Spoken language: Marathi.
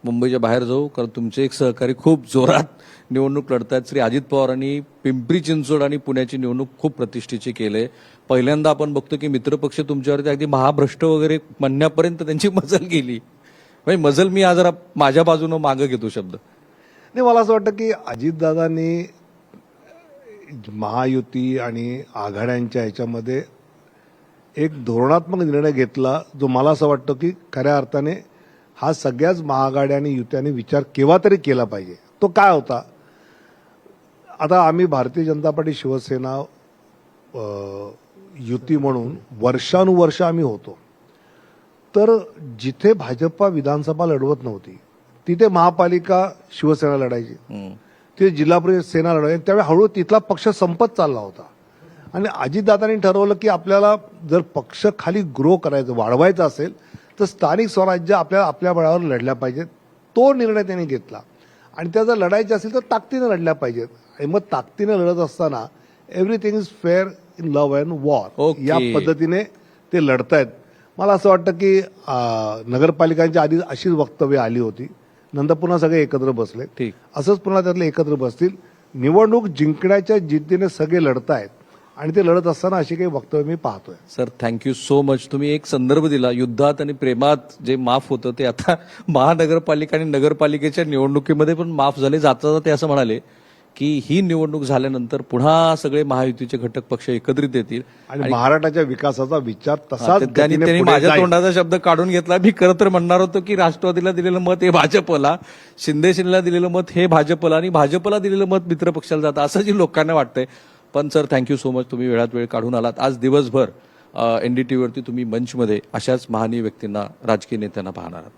मुंबईच्या बाहेर जाऊ, कारण तुमचे एक सहकारी खूप जोरात निवडणूक लढतायत. श्री अजित पवारांनी पिंपरी चिंचवड आणि पुण्याची निवडणूक खूप प्रतिष्ठेची केली. पहिल्यांदा आपण बघतो की मित्रपक्ष तुमच्यावरती अगदी महाभ्रष्ट वगैरे म्हणण्यापर्यंत त्यांची मजल गेली. म्हणजे मजल मी आज जरा माझ्या बाजूनं मागं घेतो शब्द. नाही, मला असं वाटतं की अजितदादांनी महायुती आणि आघाड्यांच्या ह्याच्यामध्ये एक धोरणात्मक निर्णय घेतला, जो मला असं वाटतं की खऱ्या अर्थाने हा सगळ्याच महाआघाड्या आणि युत्यांनी विचार केव्हा तरी केला पाहिजे. तो काय होता? आता आम्ही भारतीय जनता पार्टी शिवसेना युती म्हणून वर्षानुवर्ष आम्ही होतो. तर जिथे भाजपा विधानसभा लढवत नव्हती तिथे महापालिका शिवसेना लढायची, तिथे जिल्हा परिषद सेना लढवायची. त्यावेळी हळूहळू तिथला पक्ष संपत चालला होता आणि अजितदादांनी ठरवलं की आपल्याला जर पक्ष खाली ग्रो करायचं, वाढवायचं असेल तर स्थानिक स्वराज्य आपल्याला आपल्या बळावर लढल्या पाहिजेत. तो निर्णय त्यांनी घेतला आणि त्या जर लढायचे असेल तर ताकदीनं लढल्या पाहिजेत. आणि मग ताकदीनं लढत असताना everything is fair in love and war या पद्धतीने ते लढतायत. मला असं वाटतं की नगरपालिकांच्या आधी अशीच वक्तव्य आली होती, नंतर पुन्हा सगळे एकत्र बसले. ठीक, असंच पुन्हा त्यातले एकत्र बसतील. निवडणूक जिंकण्याच्या जिद्दीने सगळे लढतायत आणि ते लढत असताना अशी काही वक्तव्य मी पाहतोय. Sir, thank you so much. तुम्ही एक संदर्भ दिला. युद्धात आणि प्रेमात जे माफ होतं ते आता महानगरपालिका आणि नगरपालिकेच्या निवडणुकीमध्ये पण माफ झाले. जाता ते असं म्हणाले की ही निवडणूक झाल्यानंतर पुन्हा सगळे महायुतीचे घटक पक्ष एकत्रित येतील आणि महाराष्ट्राच्या विकासाचा विचार तसाच त्यांनी माझ्या तोंडाचा शब्द काढून घेतला. मी खरं तर म्हणणार होतो की राष्ट्रवादीला दिलेलं मत हे भाजपला, शिंदेला दिलेलं मत हे भाजपला आणि भाजपला दिलेलं मत मित्रपक्षाला जातं असं जी लोकांना वाटतंय. पण सर, थँक्यू सो मच. तुम्ही वेळात वेळ काढून आलात. आज दिवसभर एनडीटीव्हीवरती तुम्ही मंचमध्ये अशाच महानीय व्यक्तींना, राजकीय नेत्यांना पाहणार आहात.